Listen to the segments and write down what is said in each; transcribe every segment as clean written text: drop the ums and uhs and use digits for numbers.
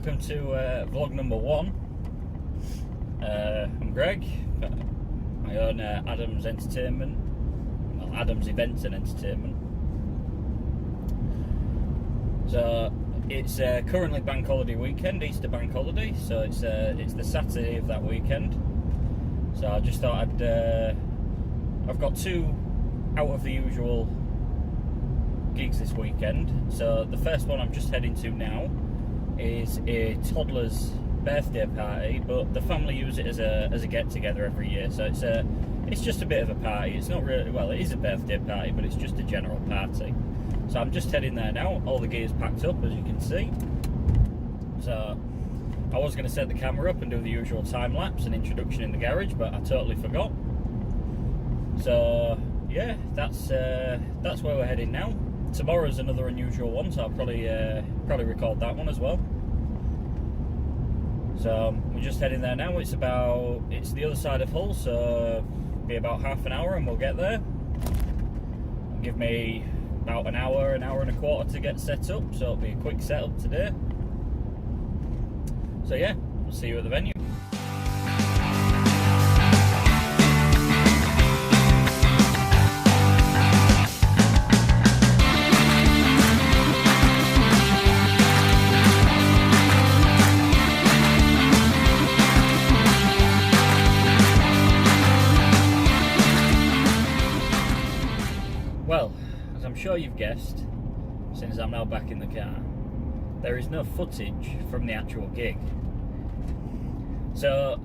welcome to vlog number 1. I'm Greg. I own Adams Entertainment, well, Adams Events and Entertainment. So it's currently bank holiday weekend, Easter bank holiday. So it's the Saturday of that weekend. So I just thought I've got 2 out of the usual gigs this weekend. So the first one I'm just heading to now is a toddler's birthday party, but the family use it as a get-together every year. So it's just a bit of a party. It's not really, well, it is a birthday party, but it's just a general party. So I'm just heading there now. All the gear's packed up, as you can see. So I was going to set the camera up and do the usual time lapse and introduction in the garage, but I totally forgot. So yeah, that's where we're heading now. Tomorrow's another unusual one, so I'll probably record that one as well. So we're just heading there now. It's the other side of Hull, so be about half an hour and we'll get there. It'll give me about an hour and a quarter to get set up, so it'll be a quick setup today. So yeah, we'll see you at the venue. Well, as I'm sure you've guessed, since I'm now back in the car, there is no footage from the actual gig. So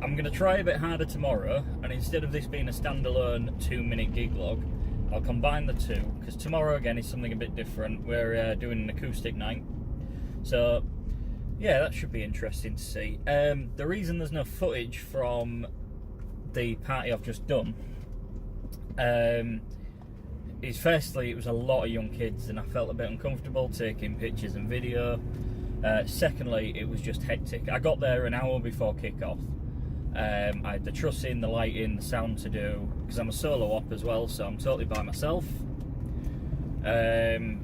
I'm going to try a bit harder tomorrow, and instead of this being a standalone 2-minute gig log, I'll combine the two, because tomorrow again is something a bit different. We're doing an acoustic night. So yeah, that should be interesting to see. The reason there's no footage from the party I've just done is firstly, it was a lot of young kids and I felt a bit uncomfortable taking pictures and video. Secondly, it was just hectic. I got there an hour before kick-off. I had the trussing, the lighting, the sound to do, because I'm a solo op as well, so I'm totally by myself. And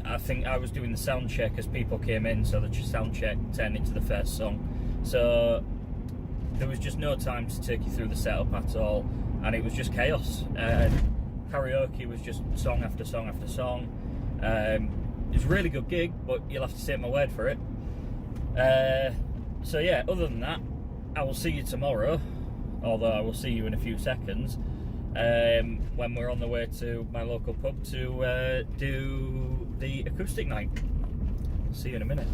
I think I was doing the sound check as people came in, so the sound check turned into the first song. So there was just no time to take you through the setup at all, and it was just chaos. Karaoke was just song after song after song. It was a really good gig, but you'll have to take my word for it. So yeah, other than that, I will see you tomorrow, although I will see you in a few seconds, when we're on the way to my local pub to do the acoustic night. See you in a minute.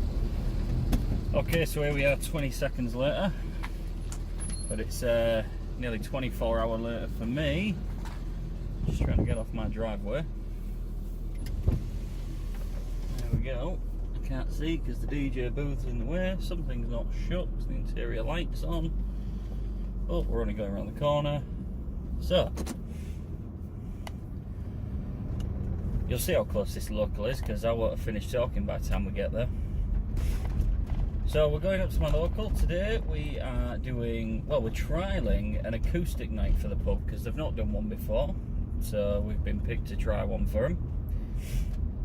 Okay, so here we are 20 seconds later, but it's nearly 24 hours later for me. Just trying to get off my driveway. There we go. I can't see because the DJ booth's in the way. Something's not shut because the interior light's on. Oh, we're only going around the corner. So, you'll see how close this local is because I won't have finished talking by the time we get there. So we're going up to my local today. We are doing, well, we're trialling an acoustic night for the pub because they've not done one before. So we've been picked to try one for them.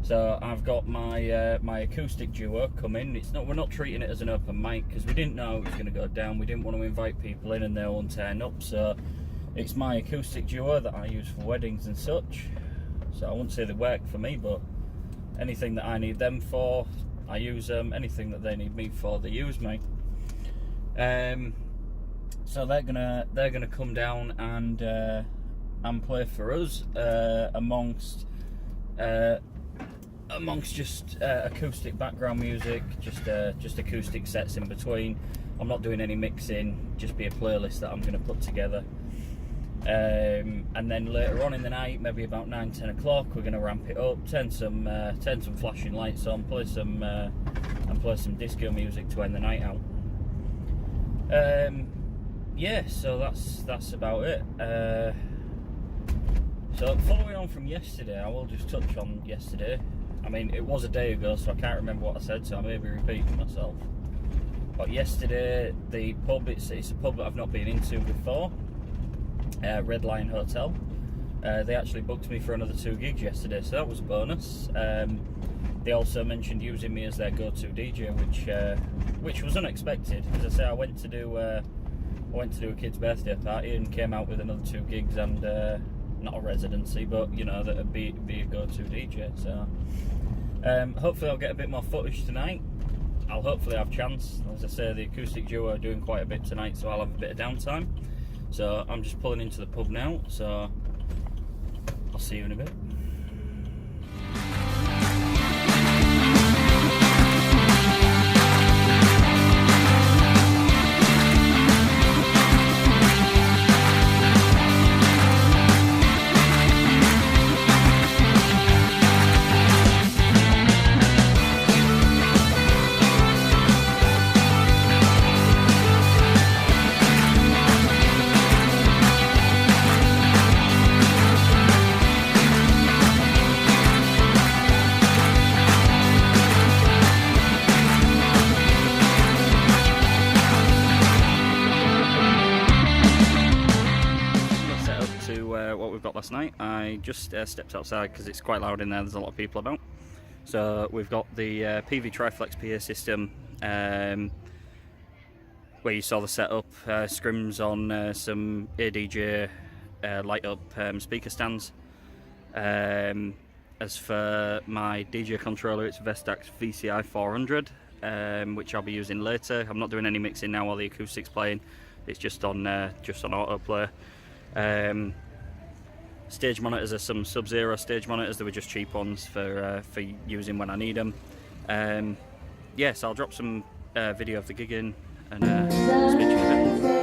So I've got my my acoustic duo coming. We're not treating it as an open mic because we didn't know it was going to go down. We didn't want to invite people in and they won't turn up. So it's my acoustic duo that I use for weddings and such. So I wouldn't say they work for me, but anything that I need them for, I use them. Anything that they need me for, they use me. So they're gonna come down and play for us amongst just acoustic background music, just acoustic sets in between. I'm not doing any mixing, just be a playlist that I'm going to put together. And then later on in the night, maybe about 9-10 o'clock, we're going to ramp it up, turn some flashing lights on, play some disco music to end the night out. Yeah, so that's about it. So following on from yesterday, I will just touch on yesterday. I mean, it was a day ago, so I can't remember what I said, so I may be repeating myself. But yesterday, the pub, it's a pub that I've not been into before, Red Lion Hotel. They actually booked me for another 2 gigs yesterday, so that was a bonus. they also mentioned using me as their go-to DJ, which was unexpected. As I say, I went to do a kid's birthday party and came out with another 2 gigs and not a residency, but you know, that'd be a go-to DJ. So hopefully I'll get a bit more footage tonight. I'll hopefully have a chance. As I say, the acoustic duo are doing quite a bit tonight, so I'll have a bit of downtime. So I'm just pulling into the pub now, so I'll see you in a bit. What we've got last night. I just stepped outside because it's quite loud in there. There's a lot of people about. So we've got the PV Triflex PA system, where you saw the setup, scrims on some ADJ light up speaker stands. As for my DJ controller, it's Vestax VCI 400, which I'll be using later. I'm not doing any mixing now while the acoustic's playing. It's just on autoplay. Stage monitors are some Sub-Zero stage monitors. They were just cheap ones for using when I need them. Yes, I'll drop some video of the gig in and speak to you in a bit.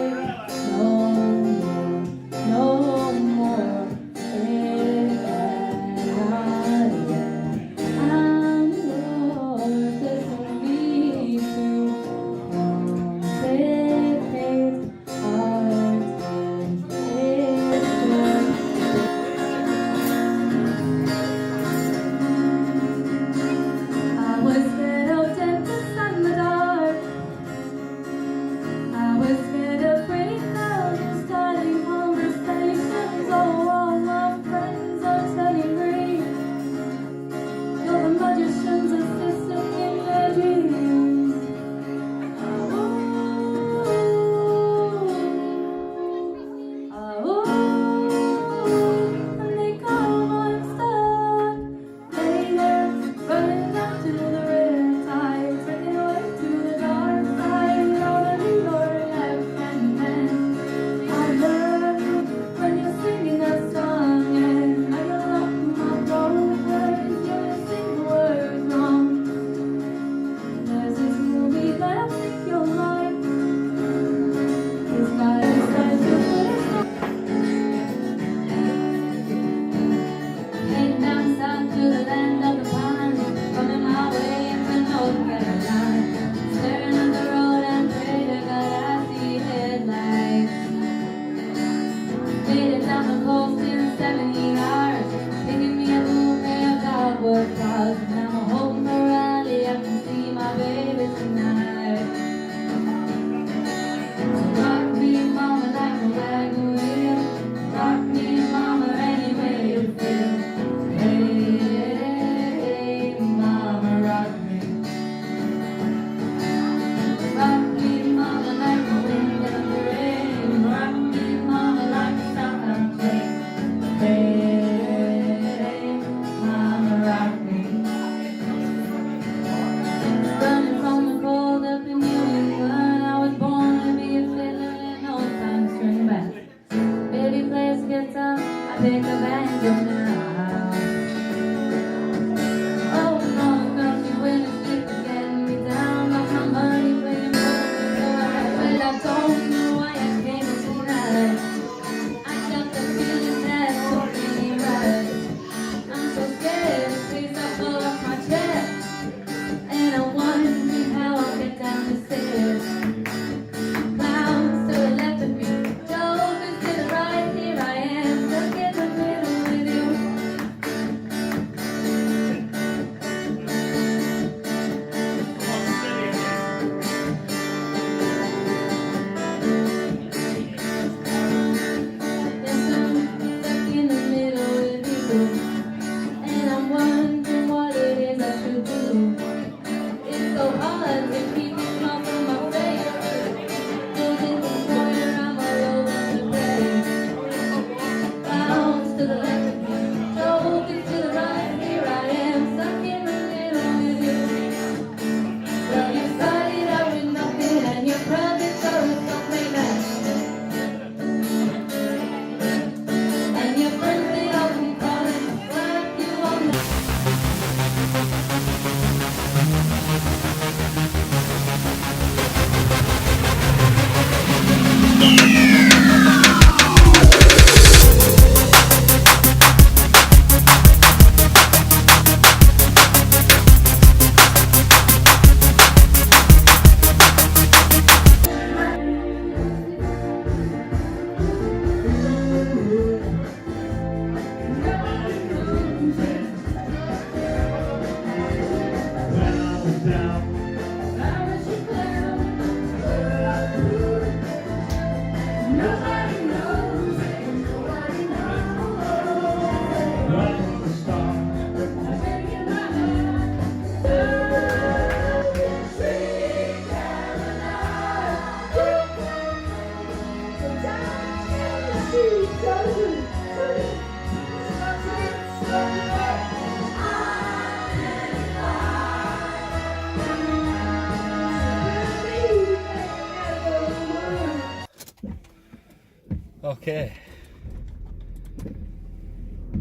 Okay.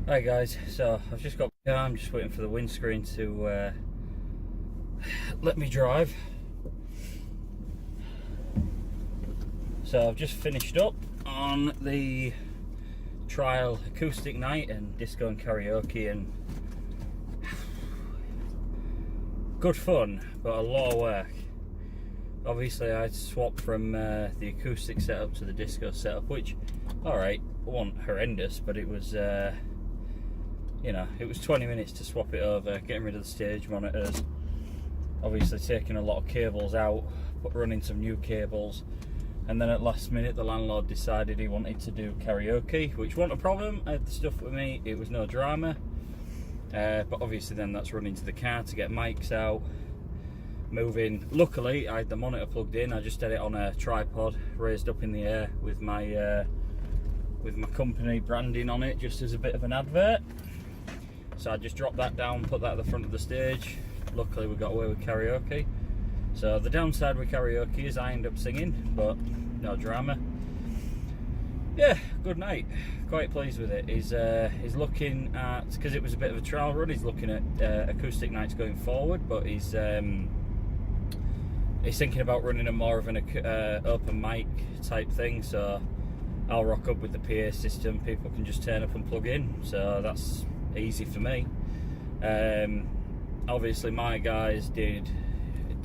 Hi guys, so I've just got the car. I'm just waiting for the windscreen to let me drive. So I've just finished up on the trial acoustic night and disco and karaoke, and good fun, but a lot of work. Obviously I swapped from the acoustic setup to the disco setup, which, alright, wasn't horrendous, but it was you know, it was 20 minutes to swap it over, getting rid of the stage monitors, obviously taking a lot of cables out, but running some new cables. And then at last minute the landlord decided he wanted to do karaoke, which wasn't a problem. I had the stuff with me, it was no drama. But obviously then that's running to the car to get mics out, moving. Luckily I had the monitor plugged in. I just had it on a tripod raised up in the air with my company branding on it, just as a bit of an advert. So I just dropped that down, put that at the front of the stage. Luckily we got away with karaoke. So the downside with karaoke is I end up singing, but no drama. Yeah, good night. Quite pleased with it. He's looking at, because it was a bit of a trial run, he's looking at acoustic nights going forward, but he's thinking about running a more of an open mic type thing. So I'll rock up with the PA system, people can just turn up and plug in, so that's easy for me. Obviously my guys did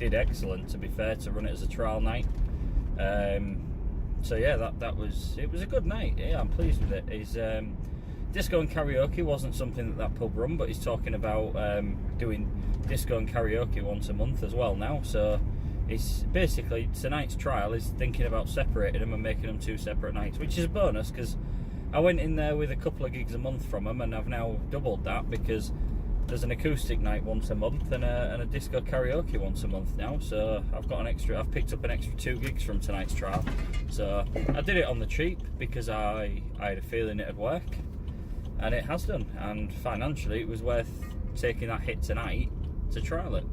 excellent, to be fair, to run it as a trial night. So yeah, it was a good night. Yeah, I'm pleased with it. He's disco and karaoke wasn't something that pub run, but he's talking about doing disco and karaoke once a month as well now. So it's basically, tonight's trial is thinking about separating them and making them 2 separate nights, which is a bonus, because I went in there with a couple of gigs a month from them, and I've now doubled that, because there's an acoustic night once a month and a disco karaoke once a month now. So I've picked up an extra 2 gigs from tonight's trial. So I did it on the cheap because I had a feeling it'd work, and it has done. And financially, it was worth taking that hit tonight to trial it.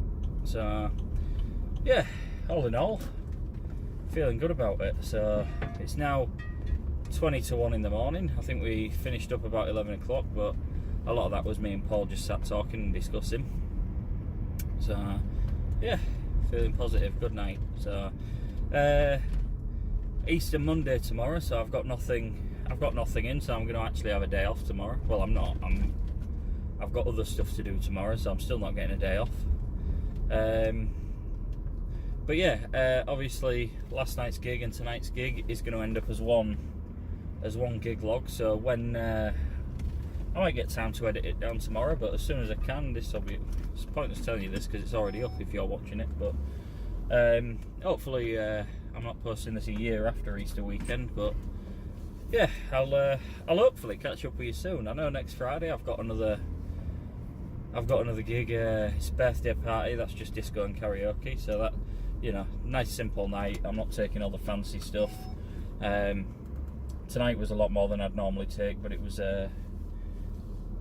So yeah, all in all, feeling good about it. So it's now 20 to 1 in the morning. I think we finished up about 11 o'clock, but a lot of that was me and Paul just sat talking and discussing. So yeah, feeling positive. Good night. So Easter Monday tomorrow, so I've got nothing in, so I'm going to actually have a day off tomorrow. Well, I'm not. I've got other stuff to do tomorrow, so I'm still not getting a day off. But yeah, obviously last night's gig and tonight's gig is going to end up as one gig log. So when I might get time to edit it down tomorrow, but as soon as I can, it's pointless telling you this because it's already up if you're watching it. But hopefully I'm not posting this a year after Easter weekend. But yeah, I'll hopefully catch up with you soon. I know next Friday I've got another gig. It's a birthday party. That's just disco and karaoke. So that, you know, nice simple night. I'm not taking all the fancy stuff. Tonight was a lot more than I'd normally take, but it was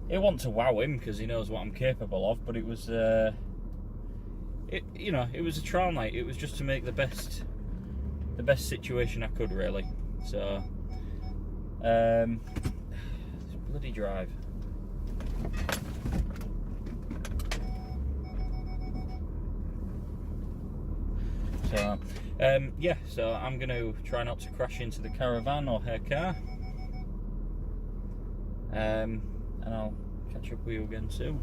it wasn't to wow him because he knows what I'm capable of, but it was you know, it was a trial night. It was just to make the best situation I could, really. So bloody drive. So yeah, so I'm going to try not to crash into the caravan or her car, and I'll catch up with you again soon.